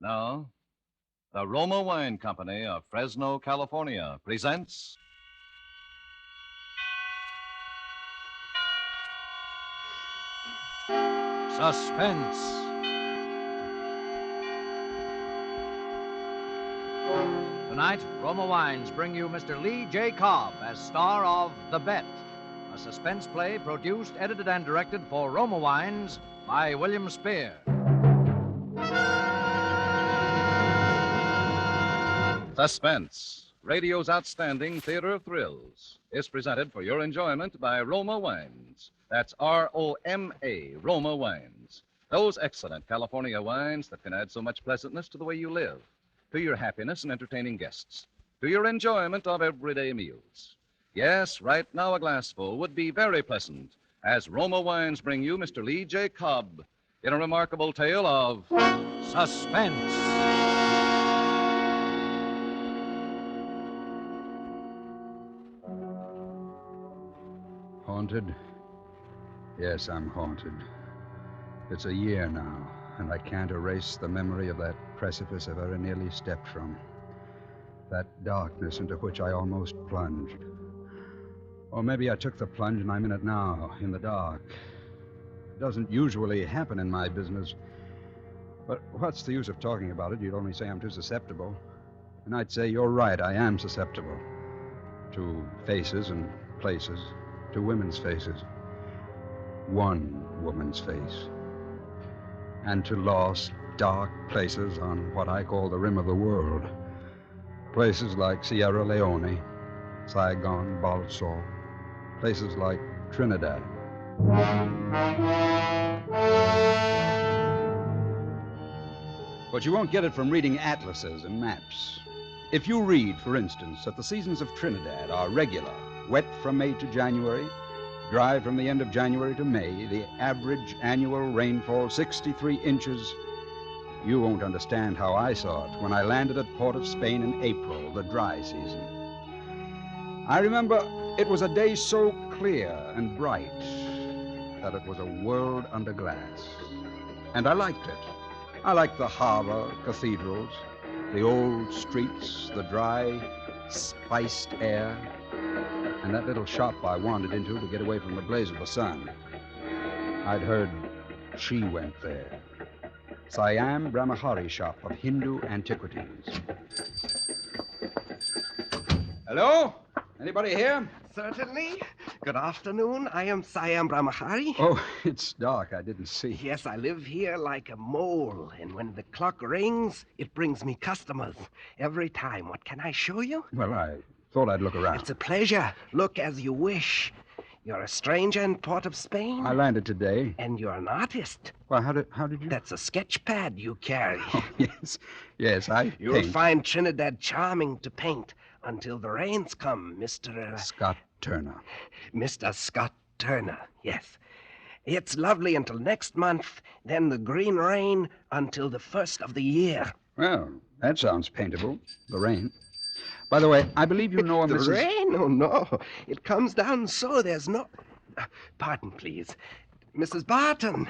Now, the Roma Wine Company of Fresno, California presents. Suspense. Tonight, Roma Wines bring you Mr. Lee J. Cobb as star of The Bet, a suspense play produced, edited, and directed for Roma Wines by William Spear. Suspense, radio's outstanding theater of thrills, is presented for your enjoyment by Roma Wines. That's R-O-M-A, Roma Wines. Those excellent California wines that can add so much pleasantness to the way you live, to your happiness in entertaining guests, to your enjoyment of everyday meals. Yes, right now a glassful would be very pleasant as Roma Wines bring you Mr. Lee J. Cobb in a remarkable tale of suspense. Haunted? Yes, I'm haunted. It's a year now, and I can't erase the memory of that precipice I very nearly stepped from. That darkness into which I almost plunged. Or maybe I took the plunge and I'm in it now, in the dark. It doesn't usually happen in my business. But what's the use of talking about it? You'd only say I'm too susceptible. And I'd say you're right, I am susceptible. To faces and places. To women's faces. One woman's face. And to lost, dark places on what I call the rim of the world. Places like Sierra Leone, Saigon, Balsall. Places like Trinidad. But you won't get it from reading atlases and maps. If you read, for instance, that the seasons of Trinidad are regular, wet from May to January, dry from the end of January to May, the average annual rainfall 63 inches, you won't understand how I saw it when I landed at Port of Spain in April, the dry season. I remember it was a day so clear and bright that it was a world under glass. And I liked it. I liked the harbor, cathedrals, the old streets, the dry, spiced air, and that little shop I wandered into to get away from the blaze of the sun. I'd heard she went there. Siam Brahmachari shop of Hindu antiquities. Hello? Anybody here? Certainly. Good afternoon. I am Siam Brahmachari. Oh, it's dark. I didn't see. Yes, I live here like a mole, and when the clock rings, it brings me customers every time. What can I show you? Well, I thought I'd look around. It's a pleasure. Look as you wish. You're a stranger in Port of Spain? I landed today. And you're an artist. Well, how did you... That's a sketch pad you carry. Oh, yes. Yes, I You'll paint. find Trinidad charming to paint until the rains come, Mr. Scott Turner. Mr. Scott Turner, yes. It's lovely until next month, then the green rain until the first of the year. Well, that sounds paintable. The rain. By the way, I believe you know a The Mrs. rain? Oh, no. It comes down so there's no... Pardon, please. Mrs. Barton.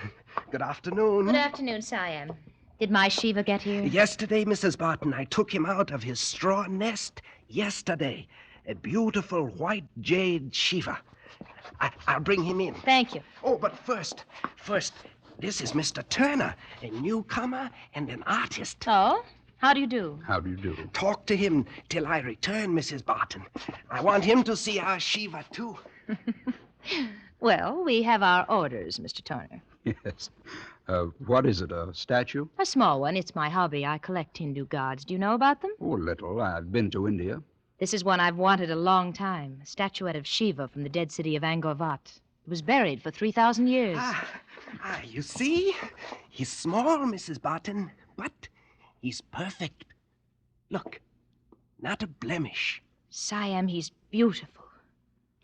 Good afternoon. Good afternoon, Siam. Did my Shiva get here? Yesterday, Mrs. Barton, I took him out of his straw nest. Yesterday. A beautiful white jade Shiva. I'll bring him in. Thank you. Oh, but first, this is Mr. Turner, a newcomer and an artist. Oh? How do you do? How do you do? Talk to him till I return, Mrs. Barton. I want him to see our Shiva, too. Well, we have our orders, Mr. Turner. Yes. What is it, a statue? A small one. It's my hobby. I collect Hindu gods. Do you know about them? Oh, little. I've been to India. This is one I've wanted a long time. A statuette of Shiva from the dead city of Angkor Wat. It was buried for 3,000 years. You see? He's small, Mrs. Barton, but he's perfect. Look, not a blemish. Siam, he's beautiful.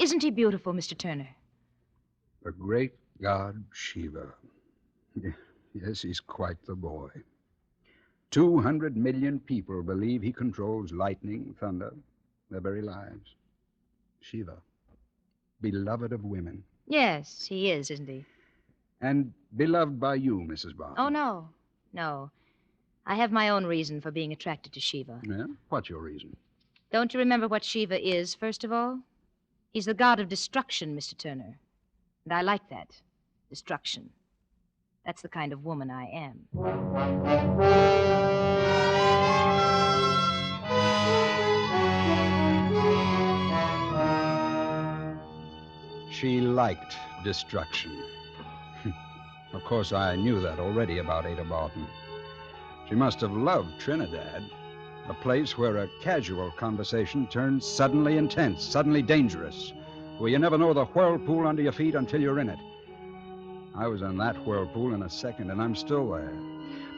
Isn't he beautiful, Mr. Turner? The great god Shiva. Yes, he's quite the boy. 200 million people believe he controls lightning, thunder, their very lives. Shiva, beloved of women. Yes, he is, isn't he? And beloved by you, Mrs. Barton. Oh, no. No. I have my own reason for being attracted to Shiva. Yeah? What's your reason? Don't you remember what Shiva is, first of all? He's the god of destruction, Mr. Turner. And I like that. Destruction. That's the kind of woman I am. She liked destruction. Of course, I knew that already about Ada Barton. She must have loved Trinidad, a place where a casual conversation turns suddenly intense, suddenly dangerous, where you never know the whirlpool under your feet until you're in it. I was in that whirlpool in a second, and I'm still there.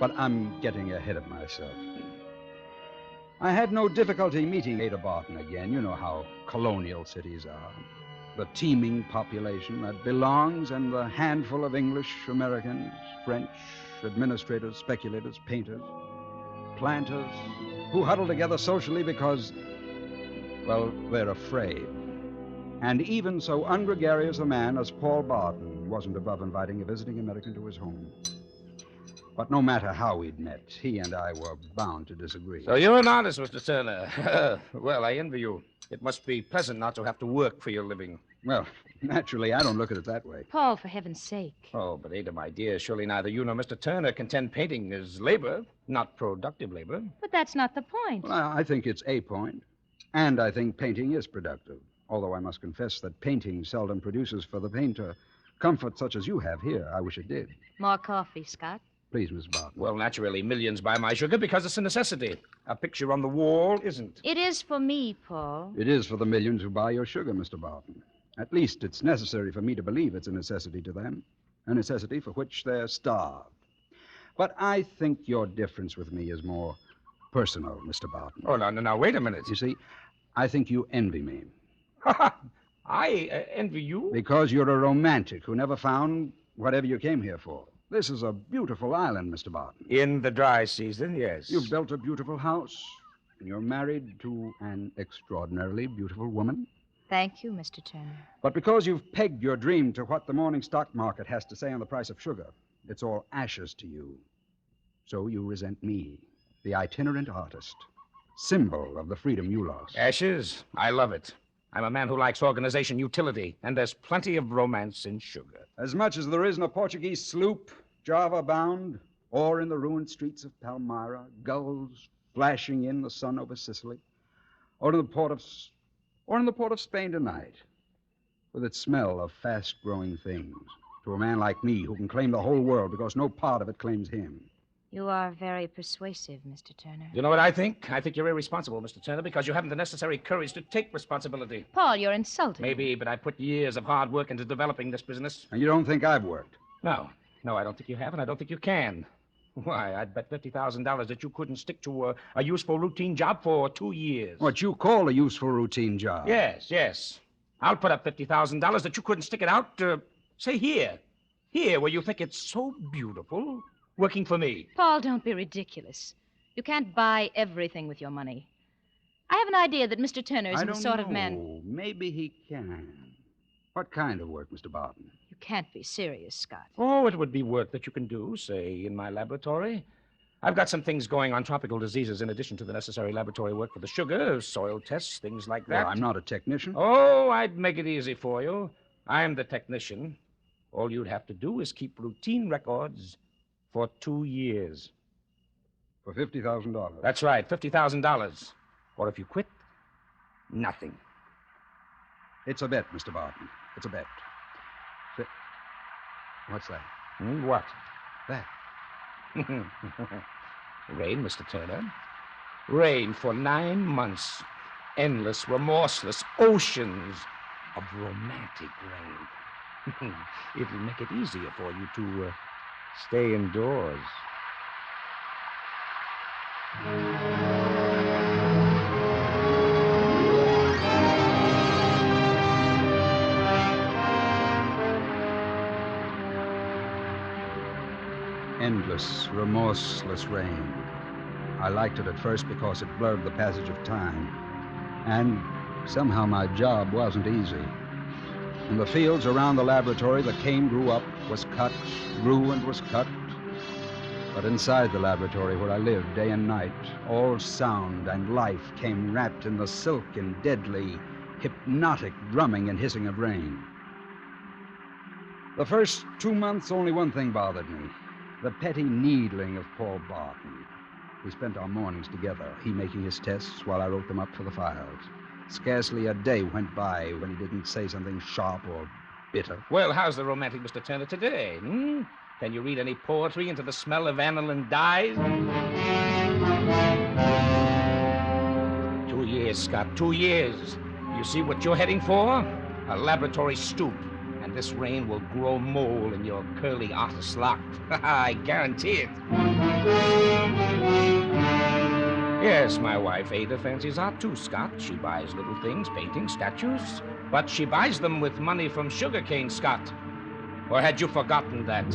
But I'm getting ahead of myself. I had no difficulty meeting Ada Barton again. You know how colonial cities are. The teeming population that belongs and the handful of English, Americans, French, administrators, speculators, painters, planters, who huddle together socially because, well, they're afraid. And even so ungregarious a man as Paul Barton wasn't above inviting a visiting American to his home. But no matter how we'd met, he and I were bound to disagree. So you're an artist, Mr. Turner. Well, I envy you. It must be pleasant not to have to work for your living. Well, naturally, I don't look at it that way. Paul, for heaven's sake. Oh, but Ada, my dear, surely neither you nor Mr. Turner contend painting is labor, not productive labor. But that's not the point. Well, I think it's a point. And I think painting is productive. Although I must confess that painting seldom produces for the painter comfort such as you have here. I wish it did. More coffee, Scott. Please, Miss Barton. Well, naturally, millions buy my sugar because it's a necessity. A picture on the wall isn't. It is for me, Paul. It is for the millions who buy your sugar, Mr. Barton. At least it's necessary for me to believe it's a necessity to them, a necessity for which they're starved. But I think your difference with me is more personal, Mr. Barton. Oh, now, wait a minute. You see, I think you envy me. I envy you? Because you're a romantic who never found whatever you came here for. This is a beautiful island, Mr. Barton. In the dry season, yes. You've built a beautiful house, and you're married to an extraordinarily beautiful woman. Thank you, Mr. Turner. But because you've pegged your dream to what the morning stock market has to say on the price of sugar, it's all ashes to you. So you resent me, the itinerant artist, symbol of the freedom you lost. Ashes? I love it. I'm a man who likes organization, utility, and there's plenty of romance in sugar. As much as there is in a Portuguese sloop, Java-bound, or in the ruined streets of Palmyra, gulls flashing in the sun over Sicily, or in the port of Spain tonight, with its smell of fast-growing things, to a man like me who can claim the whole world because no part of it claims him. You are very persuasive, Mr. Turner. You know what I think? I think you're irresponsible, Mr. Turner, because you haven't the necessary courage to take responsibility. Paul, you're insulting. Maybe, but I put years of hard work into developing this business. And you don't think I've worked? No, I don't think you have, and I don't think you can. Why, I'd bet $50,000 that you couldn't stick to a useful routine job for 2 years. What you call a useful routine job? Yes. I'll put up $50,000 that you couldn't stick it out, say here, where you think it's so beautiful, working for me. Paul, don't be ridiculous. You can't buy everything with your money. I have an idea that Mr. Turner isn't the sort of man... Maybe he can. What kind of work, Mr. Barton? You can't be serious, Scott. Oh, it would be work that you can do, say, in my laboratory. I've got some things going on tropical diseases in addition to the necessary laboratory work for the sugar, soil tests, things like that. Well, I'm not a technician. Oh, I'd make it easy for you. I'm the technician. All you'd have to do is keep routine records for 2 years. For $50,000? That's right, $50,000. Or if you quit, nothing. It's a bet, Mr. Barton. It's a bet. What's that? What? That. Rain, Mr. Turner. Rain for 9 months. Endless, remorseless oceans of romantic rain. It'll make it easier for you to stay indoors. Endless, remorseless rain. I liked it at first because it blurred the passage of time. And somehow my job wasn't easy. In the fields around the laboratory, the cane grew up, was cut, grew and was cut. But inside the laboratory where I lived day and night, all sound and life came wrapped in the silken, deadly, hypnotic drumming and hissing of rain. The first 2 months, only one thing bothered me: the petty needling of Paul Barton. We spent our mornings together, he making his tests while I wrote them up for the files. Scarcely a day went by when he didn't say something sharp or bitter. Well, how's the romantic Mr. Turner today? Can you read any poetry into the smell of aniline dyes? 2 years, Scott, 2 years. You see what you're heading for? A laboratory stoop. And this rain will grow mole in your curly artist lock. I guarantee it. Yes, my wife Ada fancies art too, Scott. She buys little things, paintings, statues. But she buys them with money from sugarcane, Scott. Or had you forgotten that?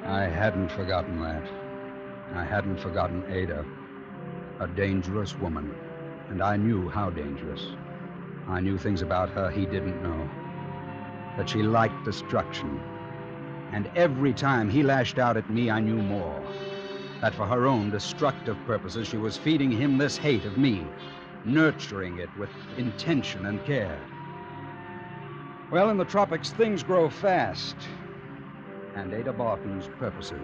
I hadn't forgotten that. I hadn't forgotten Ada. A dangerous woman. And I knew how dangerous. I knew things about her he didn't know. That she liked destruction. And every time he lashed out at me, I knew more. That for her own destructive purposes, she was feeding him this hate of me, nurturing it with intention and care. Well, in the tropics, things grow fast. And Ada Barton's purposes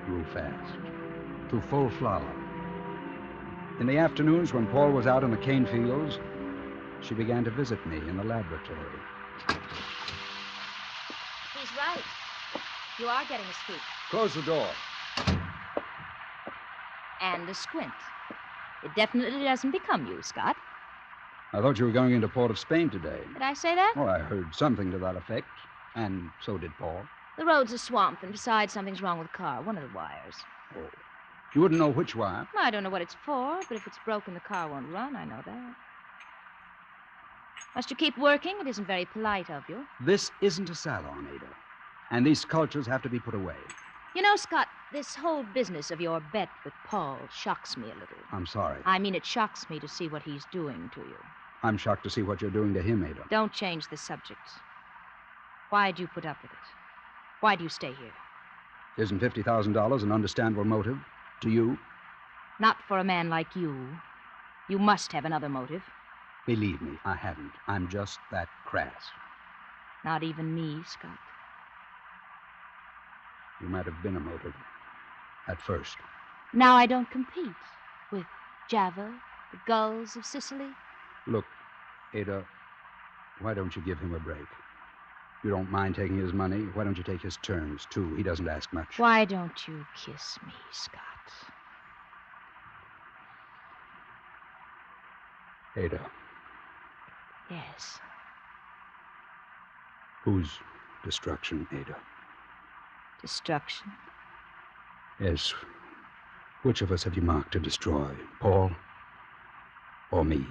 grew fast, to full flower. In the afternoons, when Paul was out in the cane fields, she began to visit me in the laboratory. He's right. You are getting a scoop. Close the door. And a squint. It definitely doesn't become you, Scott. I thought you were going into Port of Spain today. Did I say that? Well, I heard something to that effect, and so did Paul. The road's a swamp, and besides, something's wrong with the car. One of the wires. Oh. You wouldn't know which wire? I don't know what it's for, but if it's broken, the car won't run. I know that. Must you keep working? It isn't very polite of you. This isn't a salon, Ada. And these sculptures have to be put away. You know, Scott, this whole business of your bet with Paul shocks me a little. I'm sorry. I mean, it shocks me to see what he's doing to you. I'm shocked to see what you're doing to him, Ada. Don't change the subject. Why do you put up with it? Why do you stay here? Isn't $50,000 an understandable motive to you? Not for a man like you. You must have another motive. Believe me, I haven't. I'm just that crass. Not even me, Scott. You might have been a motive at first. Now I don't compete with Java, the gulls of Sicily. Look, Ada, why don't you give him a break? You don't mind taking his money. Why don't you take his terms, too? He doesn't ask much. Why don't you kiss me, Scott? Ada. Yes. Whose destruction, Ada? Destruction? Yes. Which of us have you marked to destroy? Paul or me?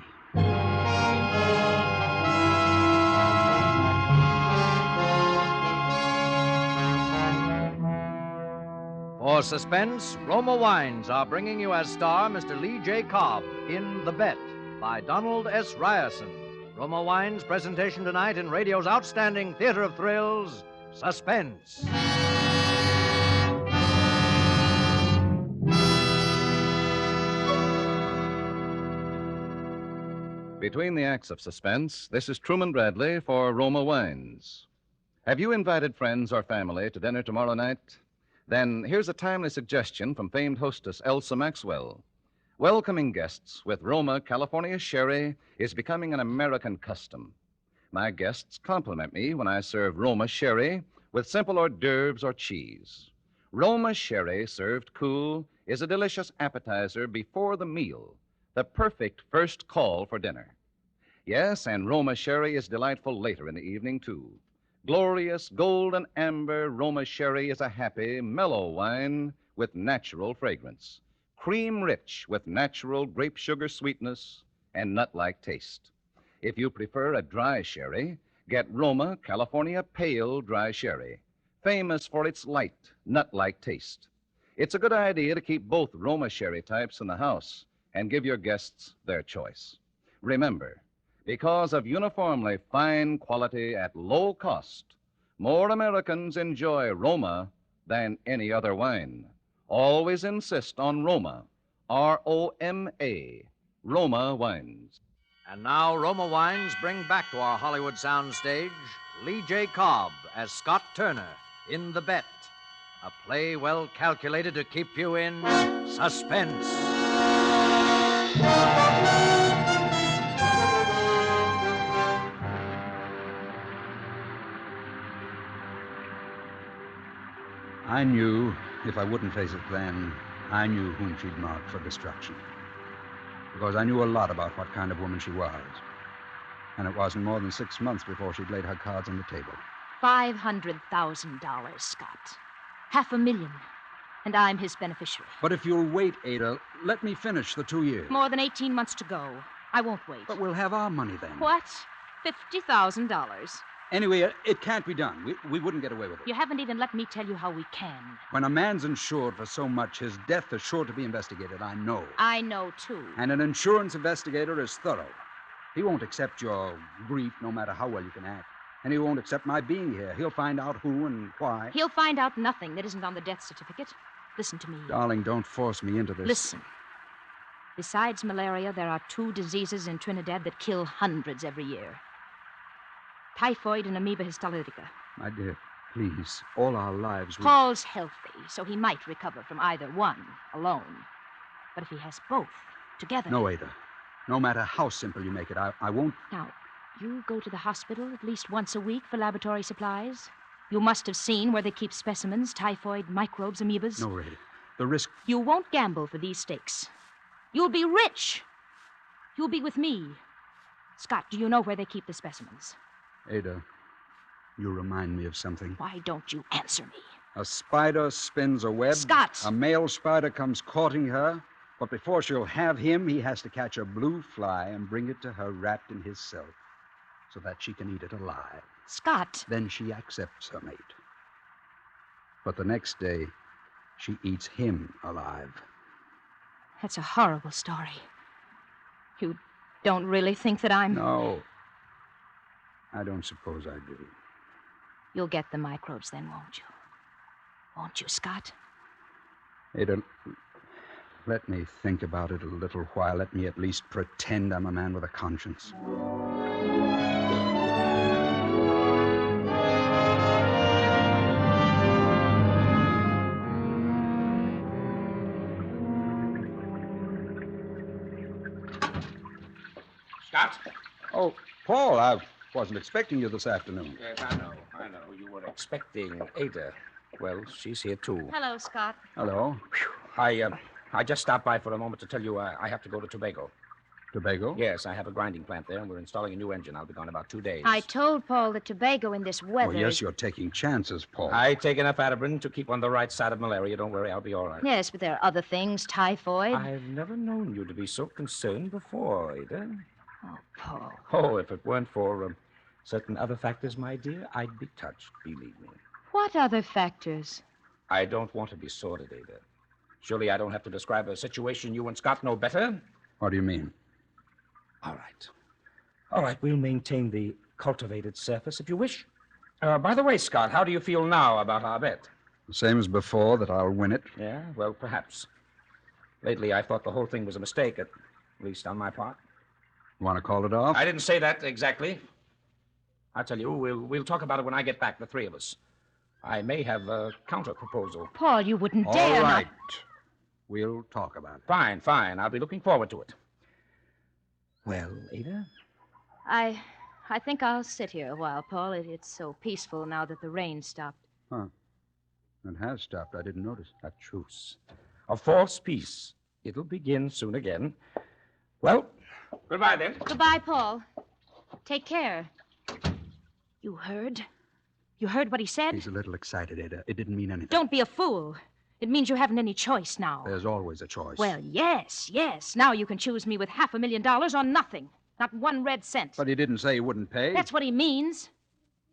For suspense, Roma Wines are bringing you as star Mr. Lee J. Cobb in The Bet by Donald S. Ryerson. Roma Wines' presentation tonight in radio's outstanding theater of thrills, Suspense. Between the acts of suspense, this is Truman Bradley for Roma Wines. Have you invited friends or family to dinner tomorrow night? Then here's a timely suggestion from famed hostess Elsa Maxwell. Welcoming guests with Roma California Sherry is becoming an American custom. My guests compliment me when I serve Roma Sherry with simple hors d'oeuvres or cheese. Roma Sherry, served cool, is a delicious appetizer before the meal, the perfect first call for dinner. Yes, and Roma Sherry is delightful later in the evening, too. Glorious golden amber Roma Sherry is a happy, mellow wine with natural fragrance. Cream rich with natural grape sugar sweetness and nut-like taste. If you prefer a dry sherry, get Roma California Pale Dry Sherry, famous for its light, nut-like taste. It's a good idea to keep both Roma Sherry types in the house and give your guests their choice. Remember, because of uniformly fine quality at low cost, More Americans enjoy Roma than any other wine. Always insist on Roma. Roma. Roma wines. And now Roma Wines bring back to our Hollywood soundstage Lee J. Cobb as Scott Turner in The Bet, a play well calculated to keep you in suspense. I knew, if I wouldn't face it then, I knew whom she'd marked for destruction. Because I knew a lot about what kind of woman she was. And it wasn't more than 6 months before she'd laid her cards on the table. $500,000, Scott. $500,000. And I'm his beneficiary. But if you'll wait, Ada, let me finish the 2 years. More than 18 months to go. I won't wait. But we'll have our money then. What? $50,000. Anyway, it can't be done. We wouldn't get away with it. You haven't even let me tell you how we can. When a man's insured for so much, his death is sure to be investigated, I know. I know, too. And an insurance investigator is thorough. He won't accept your grief no matter how well you can act. And he won't accept my being here. He'll find out who and why. He'll find out nothing that isn't on the death certificate. Listen to me. Darling, don't force me into this. Listen. Besides malaria, there are 2 diseases in Trinidad that kill hundreds every year. Typhoid and amoeba histolytica. My dear, please, all our lives... Paul's healthy, so he might recover from either one alone. But if he has both together... No, Ada. No matter how simple you make it, I won't... Now, you go to the hospital at least once a week for laboratory supplies. You must have seen where they keep specimens, typhoid, microbes, amoebas. No, Ada. The risk... You won't gamble for these stakes. You'll be rich. You'll be with me. Scott, do you know where they keep the specimens? Ada, you remind me of something. Why don't you answer me? A spider spins a web. Scott! A male spider comes courting her, but before she'll have him, he has to catch a blue fly and bring it to her wrapped in his silk so that she can eat it alive. Scott! Then she accepts her mate. But the next day, she eats him alive. That's a horrible story. You don't really think that I'm... No. I don't suppose I do. You'll get the microbes then, won't you? Won't you, Scott? Ada, let me think about it a little while. Let me at least pretend I'm a man with a conscience. Scott? Oh, Paul, I wasn't expecting you this afternoon. Yes, I know. You were expecting Ada. Well, she's here, too. Hello, Scott. Hello. I just stopped by for a moment to tell you I have to go to Tobago. Tobago? Yes, I have a grinding plant there, and we're installing a new engine. I'll be gone about 2 days. I told Paul that Tobago in this weather... Oh, yes, you're taking chances, Paul. I take enough Atabrin to keep on the right side of malaria. Don't worry, I'll be all right. Yes, but there are other things, typhoid. I've never known you to be so concerned before, Ada. Oh, Paul. Oh, if it weren't for certain other factors, my dear, I'd be touched, believe me. What other factors? I don't want to be sordid, Ada. Surely I don't have to describe a situation you and Scott know better. What do you mean? All right. All right, we'll maintain the cultivated surface if you wish. By the way, Scott, how do you feel now about our bet? The same as before, that I'll win it. Yeah, well, perhaps. Lately, I thought the whole thing was a mistake, at least on my part. Want to call it off? I didn't say that exactly. I'll tell you, we'll talk about it when I get back, the 3 of us. I may have a counter-proposal. Paul, you wouldn't All dare... right. Not... We'll talk about it. Fine, fine. I'll be looking forward to it. Well, Ada? I think I'll sit here a while, Paul. It's so peaceful now that the rain stopped. Huh. It has stopped. I didn't notice. A truce. A false peace. It'll begin soon again. Well, goodbye, then. Goodbye, Paul. Take care. You heard? You heard what he said? He's a little excited, Ada. It didn't mean anything. Don't be a fool. It means you haven't any choice now. There's always a choice. Well, yes. Now you can choose me with $500,000 or nothing. Not 1 red cent. But he didn't say he wouldn't pay. That's what he means.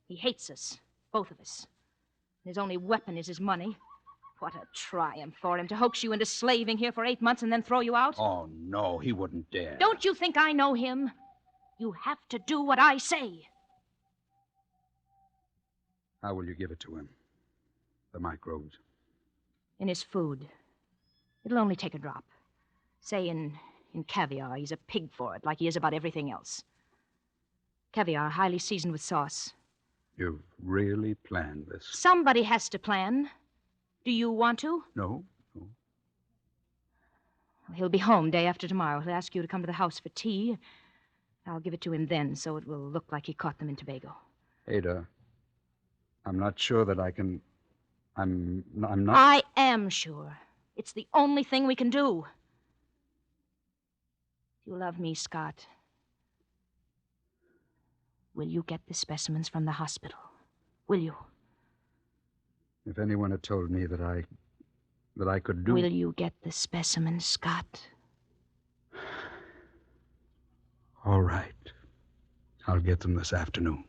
He hates us, both of us. His only weapon is his money. What a triumph for him to hoax you into slaving here for 8 months and then throw you out. Oh, no, he wouldn't dare. Don't you think I know him? You have to do what I say. How will you give it to him? The microbes. In his food. It'll only take a drop. Say in caviar. He's a pig for it, like he is about everything else. Caviar, highly seasoned with sauce. You've really planned this? Somebody has to plan. Do you want to? No. He'll be home day after tomorrow. He'll ask you to come to the house for tea. I'll give it to him then, so it will look like he caught them in Tobago. Ada, I'm not sure that I can... I'm not... I am sure. It's the only thing we can do. You love me, Scott. Will you get the specimens from the hospital? Will you? If anyone had told me that I could do... Will you get the specimens, Scott? All right. I'll get them this afternoon.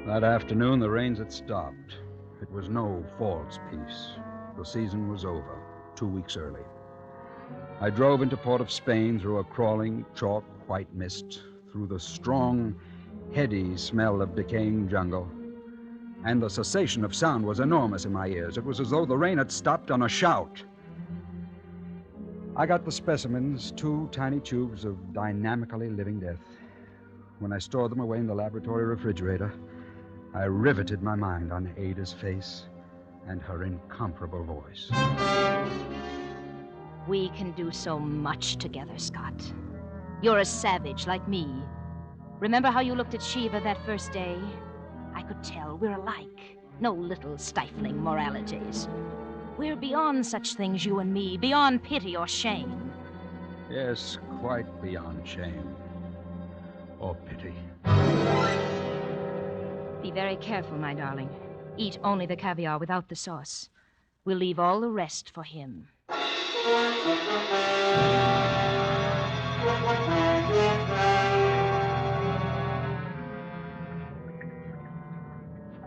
That afternoon, the rains had stopped. It was no false peace. The season was over, 2 weeks early. I drove into Port of Spain through a crawling, chalk white mist, through the strong, heady smell of decaying jungle. And the cessation of sound was enormous in my ears. It was as though the rain had stopped on a shout. I got the specimens, 2 tiny tubes of dynamically living death. When I stored them away in the laboratory refrigerator, I riveted my mind on Ada's face and her incomparable voice. We can do so much together, Scott. You're a savage like me. Remember how you looked at Shiva that first day? I could tell we're alike. No little stifling moralities. We're beyond such things, you and me, beyond pity or shame. Yes, quite beyond shame. Or pity. Be very careful, my darling. Eat only the caviar without the sauce. We'll leave all the rest for him.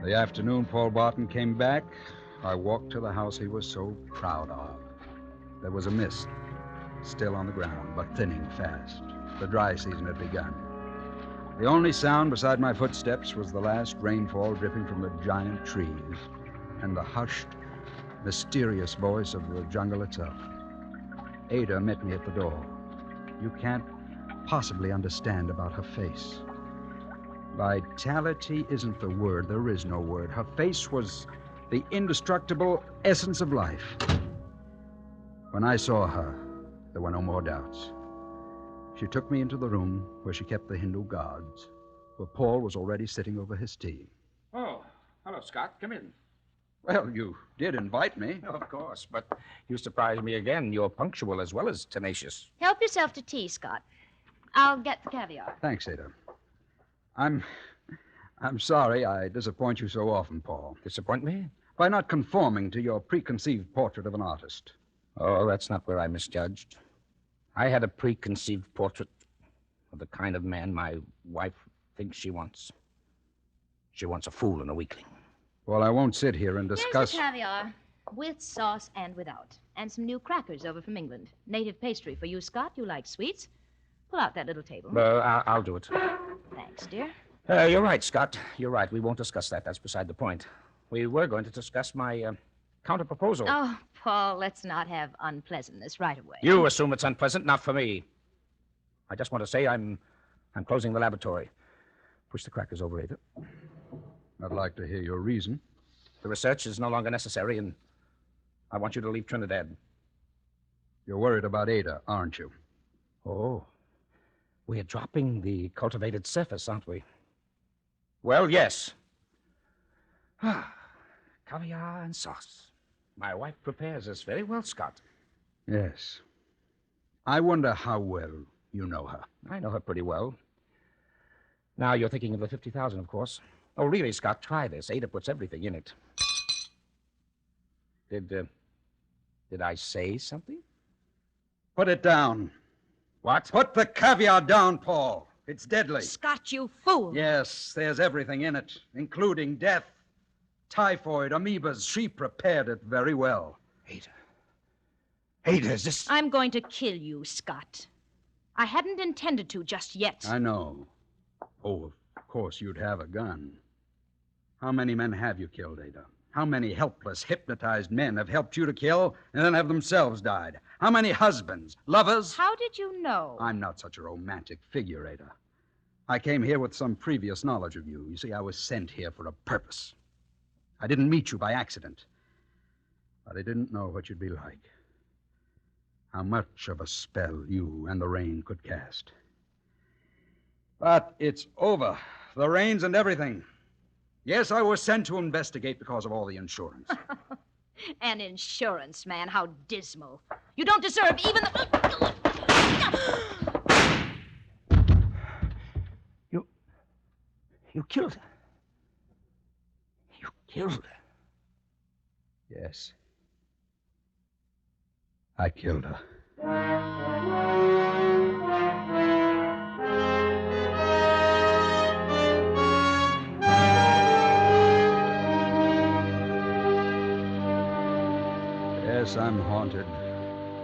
The afternoon Paul Barton came back, I walked to the house he was so proud of. There was a mist, still on the ground, but thinning fast. The dry season had begun. The only sound beside my footsteps was the last rainfall dripping from the giant trees and the hushed, mysterious voice of the jungle itself. Ada met me at the door. You can't possibly understand about her face. Vitality isn't the word. There is no word. Her face was the indestructible essence of life. When I saw her, there were no more doubts. She took me into the room where she kept the Hindu gods, where Paul was already sitting over his tea. Oh, hello, Scott. Come in. Well, you did invite me. Of course, but you surprised me again. You're punctual as well as tenacious. Help yourself to tea, Scott. I'll get the caviar. Thanks, Ada. I'm sorry I disappoint you so often, Paul. Disappoint me? By not conforming to your preconceived portrait of an artist. Oh, that's not where I misjudged. I had a preconceived portrait of the kind of man my wife thinks she wants. She wants a fool and a weakling. Well, I won't sit here and discuss... Here's the caviar, with sauce and without. And some new crackers over from England. Native pastry for you, Scott. You like sweets. Pull out that little table. I'll do it. Thanks, dear. You're right, Scott. You're right. We won't discuss that. That's beside the point. We were going to discuss my counter-proposal. Oh, Paul, let's not have unpleasantness right away. You assume it's unpleasant, not for me. I just want to say I'm closing the laboratory. Push the crackers over, Ada. I'd like to hear your reason. The research is no longer necessary, and I want you to leave Trinidad. You're worried about Ada, aren't you? Oh. We're dropping the cultivated surface, aren't we? Well, yes. Caviar and sauce. My wife prepares this very well, Scott. Yes. I wonder how well you know her. I know her pretty well. Now, you're thinking of the 50,000, of course. Oh, really, Scott, try this. Ada puts everything in it. Did I say something? Put it down. What? Put the caviar down, Paul. It's deadly. Scott, you fool. Yes, there's everything in it, including death, typhoid, amoebas. She prepared it very well. Ada, is this... I'm going to kill you, Scott. I hadn't intended to just yet. I know. Oh, of course you'd have a gun. How many men have you killed, Ada? How many helpless, hypnotized men have helped you to kill and then have themselves died? How many husbands, lovers? How did you know? I'm not such a romantic figure, Ada. I came here with some previous knowledge of you. You see, I was sent here for a purpose. I didn't meet you by accident. But I didn't know what you'd be like. How much of a spell you and the rain could cast. But it's over. The rains and everything. Yes, I was sent to investigate because of all the insurance. An insurance man, how dismal. You don't deserve even the... You killed her. You killed her. Yes. I killed her. Yes, I'm haunted.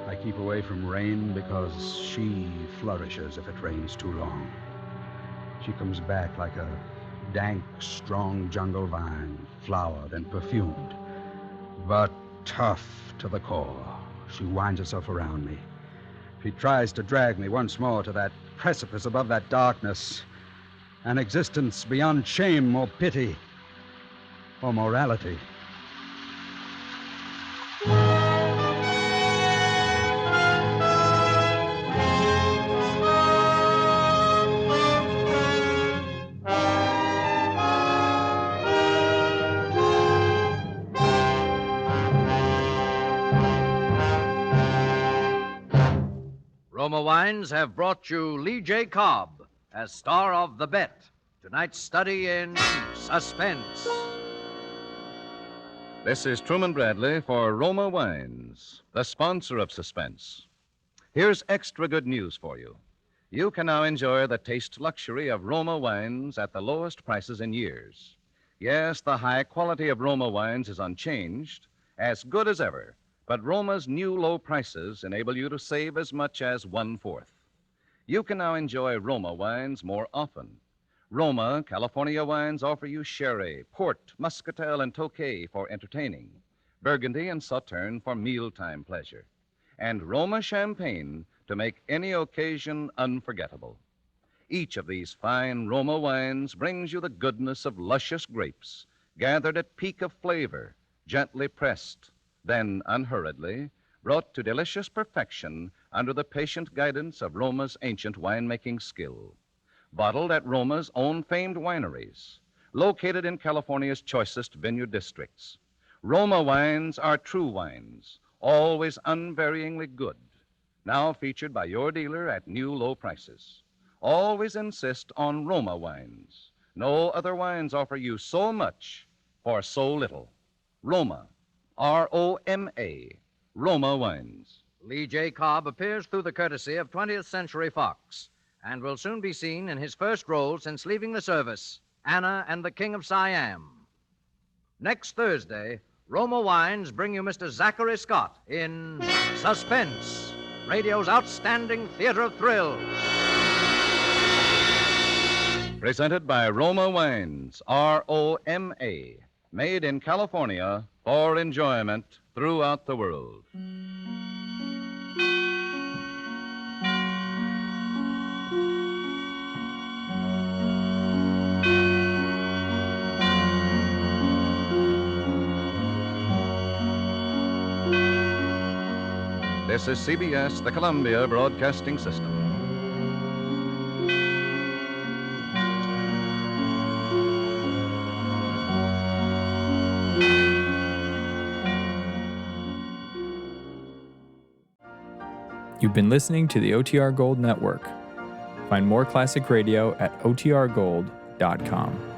I keep away from rain because she flourishes if it rains too long. She comes back like a dank, strong jungle vine, flowered and perfumed, but tough to the core. She winds herself around me. She tries to drag me once more to that precipice above that darkness, an existence beyond shame or pity or morality. Roma Wines have brought you Lee J. Cobb as star of The Bet, tonight's study in suspense. This is Truman Bradley for Roma Wines, the sponsor of Suspense. Here's extra good news for you. You can now enjoy the taste luxury of Roma Wines at the lowest prices in years. Yes, the high quality of Roma Wines is unchanged, as good as ever, but Roma's new low prices enable you to save as much as 1/4. You can now enjoy Roma Wines more often. Roma, California wines offer you sherry, port, muscatel, and tokay for entertaining, Burgundy and Sauterne for mealtime pleasure, and Roma champagne to make any occasion unforgettable. Each of these fine Roma wines brings you the goodness of luscious grapes, gathered at peak of flavor, gently pressed, then unhurriedly brought to delicious perfection under the patient guidance of Roma's ancient winemaking skill. Bottled at Roma's own famed wineries, located in California's choicest vineyard districts. Roma wines are true wines, always unvaryingly good, now featured by your dealer at new low prices. Always insist on Roma wines. No other wines offer you so much for so little. Roma, R-O-M-A, Roma Wines. Lee J. Cobb appears through the courtesy of 20th Century Fox and will soon be seen in his first role since leaving the service, Anna and the King of Siam. Next Thursday, Roma Wines bring you Mr. Zachary Scott in Suspense, radio's outstanding theater of thrills. Presented by Roma Wines, R-O-M-A, made in California for enjoyment throughout the world. This is CBS, the Columbia Broadcasting System. You've been listening to the OTR Gold Network. Find more classic radio at otrgold.com.